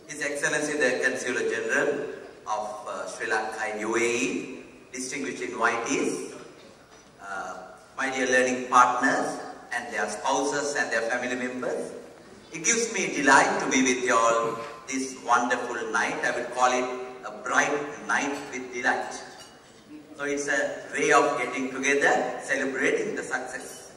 His Excellency the Consul General of Sri Lanka and UAE, distinguished invitees, my dear learning partners and their spouses and their family members. It gives me delight to be with you all this wonderful night. I will call it a bright night with delight. So it's a way of getting together, celebrating the success.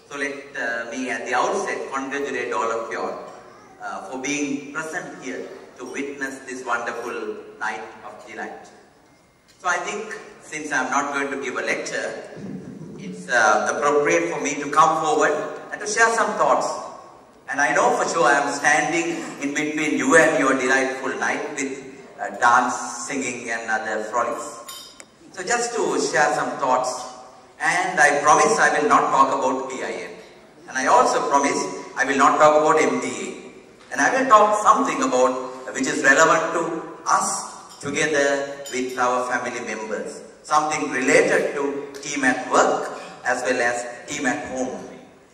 So let me at the outset congratulate all of you all for being present here to witness this wonderful night of delight. So I think since I am not going to give a lecture, it's appropriate for me to come forward and to share some thoughts. And I know for sure I am standing in between you and your delightful night with dance, singing and other frolics. So just to share some thoughts, and I promise I will not talk about PIM. And I also promise I will not talk about MBA. And I will talk something about which is relevant to us together with our family members. Something related to team at work as well as team at home.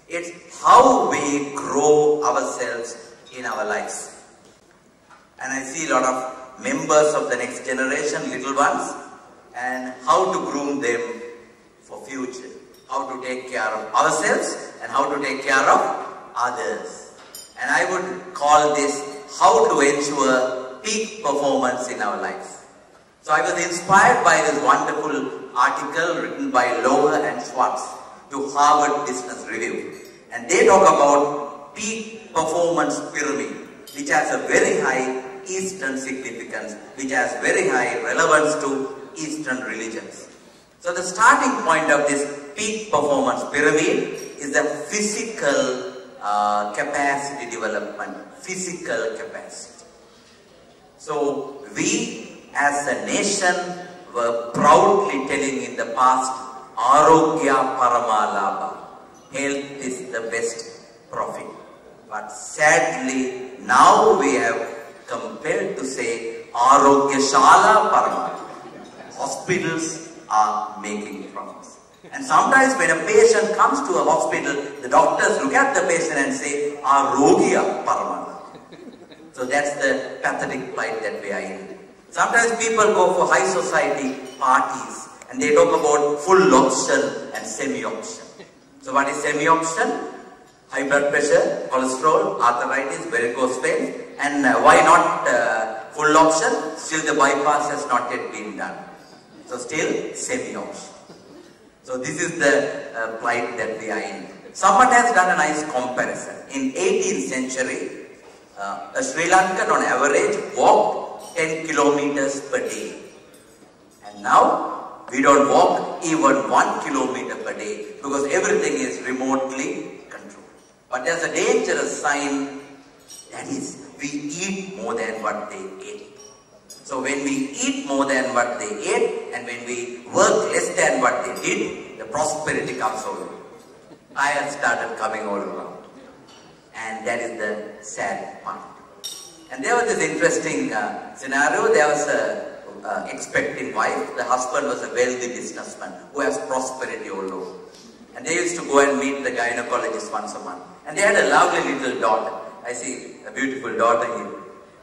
It's how we grow ourselves in our lives. And I see a lot of members of the next generation, little ones, and how to groom them for future. How to take care of ourselves and how to take care of others. And I would call this how to ensure peak performance in our lives. So I was inspired by this wonderful article written by Lower and Schwartz to Harvard Business Review. And they talk about peak performance pyramid, which has a very high Eastern significance, which has very high relevance to Eastern religions. So the starting point of this peak performance pyramid is the physical capacity development, physical capacity. So we as a nation were proudly telling in the past, Arogya Paramalabha, health is the best profit. But sadly, now we have compelled to say, Arogya Shala Paramalabha. Hospitals are making profits. And sometimes when a patient comes to a hospital, the doctors look at the patient and say, Arogya Paramalabha. So that's the pathetic plight that we are in. Sometimes people go for high society parties and they talk about full option and semi-option. So what is semi-option? High blood pressure, cholesterol, arthritis, varicose veins, and why not full option? Still the bypass has not yet been done. So still semi-option. So this is the plight that we are in. Someone has done a nice comparison. In 18th century, a Sri Lankan on average walked 10 kilometers per day. And now we don't walk even 1 kilometer per day because everything is remotely controlled. But there's a dangerous sign, that is, we eat more than what they ate. So when we eat more than what they ate and when we work less than what they did, the prosperity comes over. I have started coming all around. And that is the sad part. And there was this interesting scenario. There was a expecting wife. The husband was a wealthy businessman who has prosperity all over. And they used to go and meet the gynecologist once a month. And they had a lovely little daughter. I see a beautiful daughter here.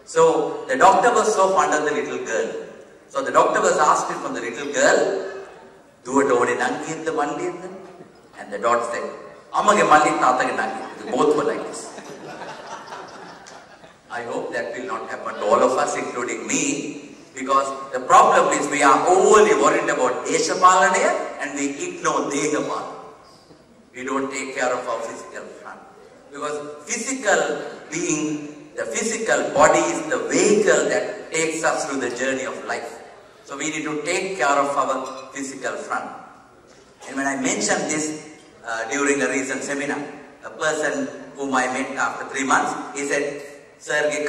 So the doctor was so fond of the little girl. So the doctor was asking from the little girl, and the daughter said, both were like this. I hope that will not happen to all of us, including me, because the problem is we are overly worried about Deshapalanaya and we ignore Dehapalana. We don't take care of our physical front. Because physical being, the physical body is the vehicle that takes us through the journey of life. So we need to take care of our physical front. And when I mentioned this during a recent seminar, a person whom I met after 3 months, he said, Sir, easy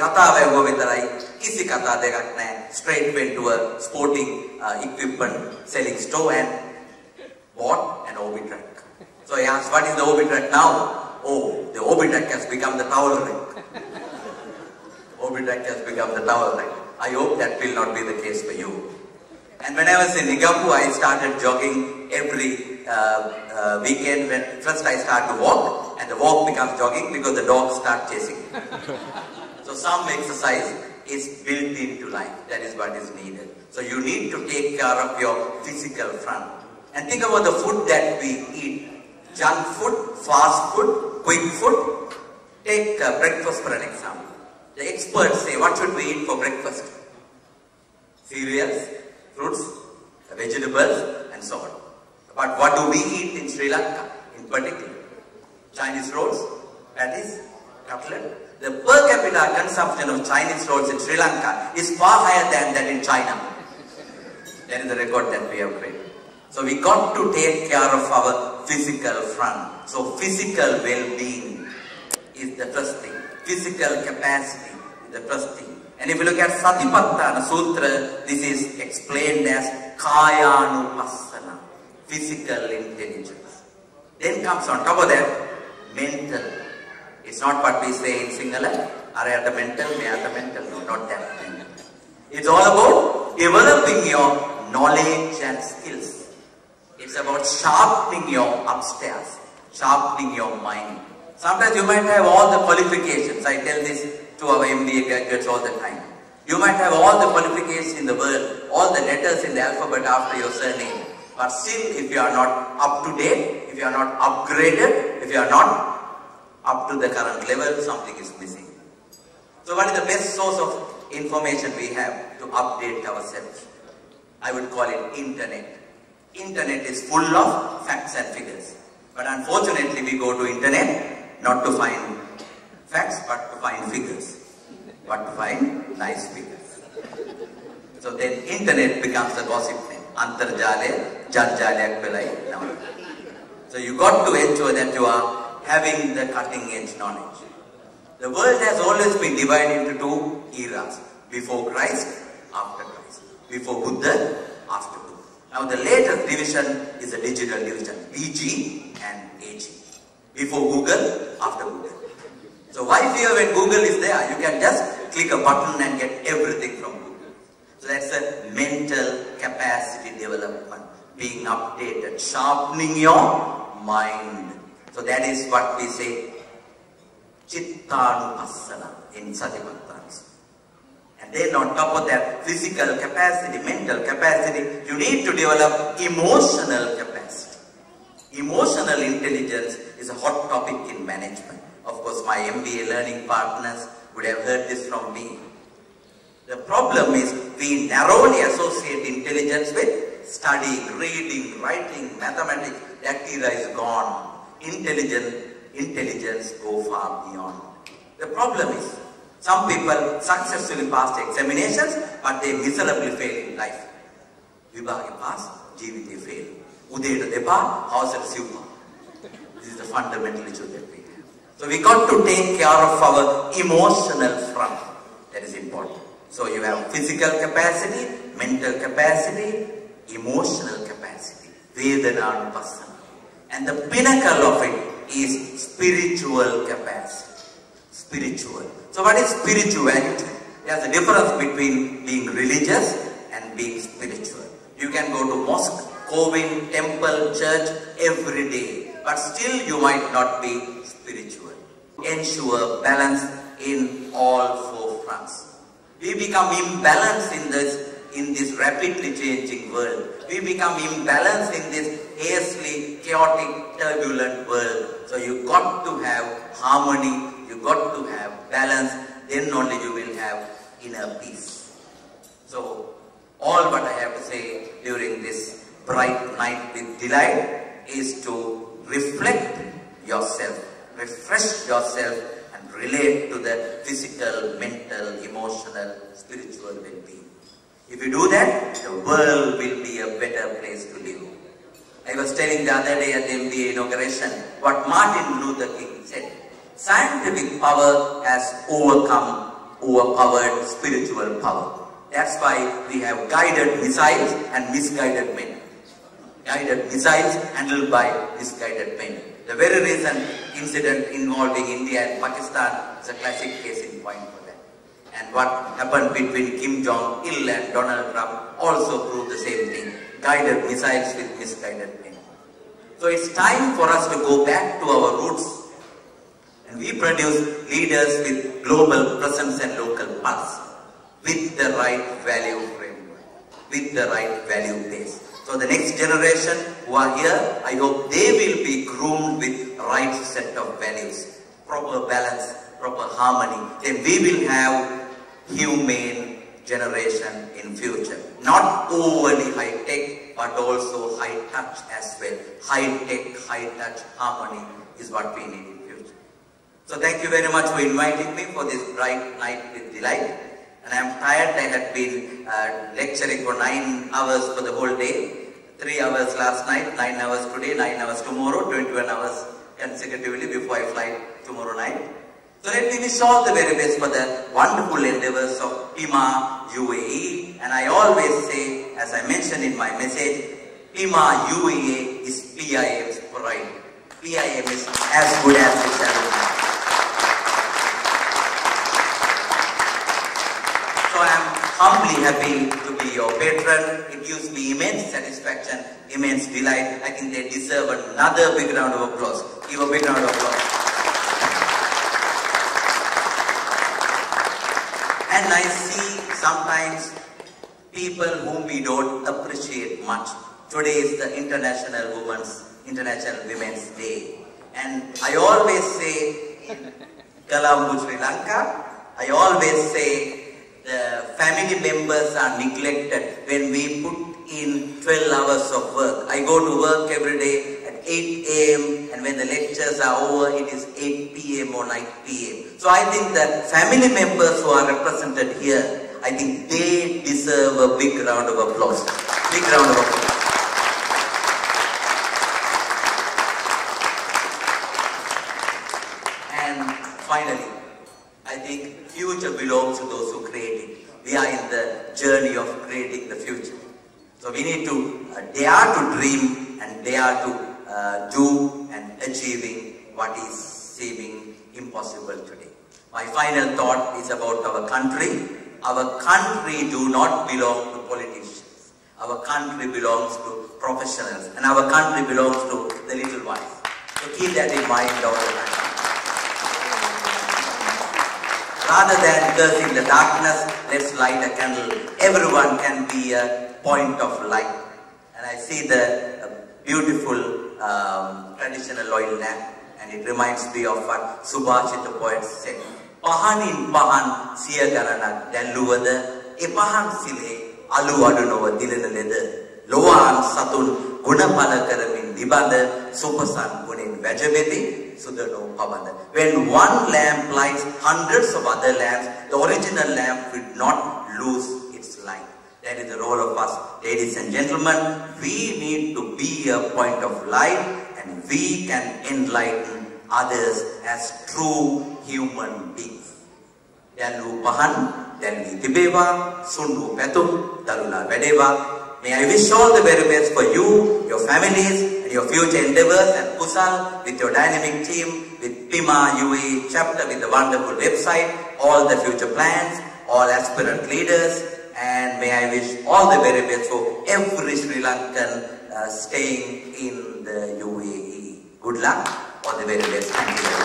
straight went to a sporting equipment selling store and bought an Obi-Track. So I asked, what is the Obi-Track now? Oh, the Obi-Track has become the towel rack. Obi-Track has become the towel rack. I hope that will not be the case for you. And when I was in Nigambu, I started jogging every weekend. When first I start to walk, and the walk becomes jogging because the dogs start chasing. So some exercise is built into life. That is what is needed. So you need to take care of your physical front. And think about the food that we eat. Junk food, fast food, quick food. Take breakfast for an example. The experts say, what should we eat for breakfast? Cereals, fruits, vegetables, and so on. But what do we eat in Sri Lanka in particular? Chinese rolls, patties, cutlet. The per capita consumption of Chinese rolls in Sri Lanka is far higher than that in China. That is the record that we have created. So we got to take care of our physical front. So physical well-being is the first thing. Physical capacity is the first thing. And if you look at Satipatthana Sutra, this is explained as Kayanupassana, physical intelligence. Then comes on top of that, mental. It's not what we say in Sinhala, Arayata mental, Mayata mental, no, not that mental. It's all about developing your knowledge and skills. It's about sharpening your upstairs, sharpening your mind. Sometimes you might have all the qualifications. I tell this to our MBA graduates all the time. You might have all the qualifications in the world, all the letters in the alphabet after your surname. But still, if you are not up to date, if you are not upgraded, if you are not up to the current level, something is missing. So what is the best source of information we have to update ourselves? I would call it internet. Internet is full of facts and figures. But unfortunately, we go to internet not to find facts, but to find figures. But to find nice figures. So then internet becomes the gossip name. Antarjale, Janjale, Akpelai, now. So you got to ensure that you are having the cutting edge knowledge. The world has always been divided into two eras. Before Christ, after Christ. Before Buddha, after Buddha. Now the latest division is a digital division. BG and AG. Before Google, after Google. So why fear when Google is there? You can just click a button and get everything from Google. So that's a mental capacity development. Being updated, sharpening your mind. So that is what we say Chittanupassana in Satipatthana. And then on top of that, physical capacity, mental capacity, you need to develop emotional capacity. Emotional intelligence is a hot topic in management. Of course, my MBA learning partners would have heard this from me. The problem is we narrowly associate intelligence with studying, reading, writing, mathematics. That era is gone. Intelligence go far beyond. The problem is some people successfully pass the examinations, but they miserably fail in life. Vibhage pass, Jivite fail. Udeta depa, Hausar Siva. This is the fundamental issue that we have. So we got to take care of our emotional front. That is important. So you have physical capacity, mental capacity, emotional capacity. Vedananupassana. And the pinnacle of it is spiritual capacity. Spiritual. So what is spirituality? There's a difference between being religious and being spiritual. You can go to mosque, Kovin, temple, church every day, but still you might not be spiritual. Ensure balance in all four fronts. We become imbalanced in this rapidly changing world. We become imbalanced in this hastily, chaotic, turbulent world. So you got to have harmony. You got to have balance, then only you will have inner peace. So, all what I have to say during this bright night with delight is to reflect yourself, refresh yourself and relate to the physical, mental, emotional, spiritual well-being. If you do that, the world will be a better place to live. I was telling the other day at the MBA inauguration what Martin Luther King said. Scientific power has overpowered spiritual power. That's why we have guided missiles and misguided men. Guided missiles handled by misguided men. The very recent incident involving India and Pakistan is a classic case in point for that. And what happened between Kim Jong-il and Donald Trump also proved the same thing. Guided missiles with misguided men. So it's time for us to go back to our roots. And we produce leaders with global presence and local pulse. with the right value framework, with the right value base. So the next generation who are here, I hope they will be groomed with right set of values, proper balance, proper harmony. Then we will have humane generation in future. Not overly high tech, but also high touch as well. High tech, high touch harmony is what we need in future. So thank you very much for inviting me for this bright night with delight. And I am tired. I had been lecturing for 9 hours for the whole day. 3 hours last night, 9 hours today, 9 hours tomorrow, 21 hours consecutively before I fly tomorrow night. So let me wish all the very best for the wonderful endeavors of PIMA UAE. And I always say, as I mentioned in my message, PIMA UAE is PIM's pride. PIM is as good as it shall be. So I am humbly happy to be your patron. It gives me immense satisfaction, immense delight. I think they deserve another big round of applause. Give a big round of applause. And I see sometimes people whom we don't appreciate much. Today is the International Women's Day. And I always say in Colombo, Sri Lanka, I always say the family members are neglected when we put in 12 hours of work. I go to work every day at 8 a.m. and when the lectures are over, it is 8 p.m. or 9 p.m. So I think that family members who are represented here, I think they deserve a big round of applause. Big round of applause. And finally, I think future belongs to those who create it. We are in the journey of creating the future. So we need to dare to dream and dare to do and achieving what is seeming impossible today. My final thought is about our country. Our country do not belong to politicians. Our country belongs to professionals. And our country belongs to the little ones. So keep that in mind all the time. Rather than cursing the darkness, let's light a candle. Everyone can be a point of light. And I see the beautiful traditional oil lamp, and it reminds me of what Subhashita the poet said. Pahanin pahan siya garanak dalluwada epahan sile alu adunawa dilana leda lowan satun gunapala karamin dibanda supasan gunin vajabedi sudano pavanda. When one lamp lights hundreds of other lamps, the original lamp will not lose its light. That is the role of us. Ladies and gentlemen, we need to be a point of light, and we can enlighten others as true human beings. Dalu pahan, dalu tibeva, sundu petum, dalula vedeva. May I wish all the very best for you, your families, and your future endeavors, and Kusal with your dynamic team, with PIMA UAE chapter, with the wonderful website, all the future plans, all aspirant leaders, and may I wish all the very best for every Sri Lankan staying in the UAE. Good luck, all the very best. Thank you very much.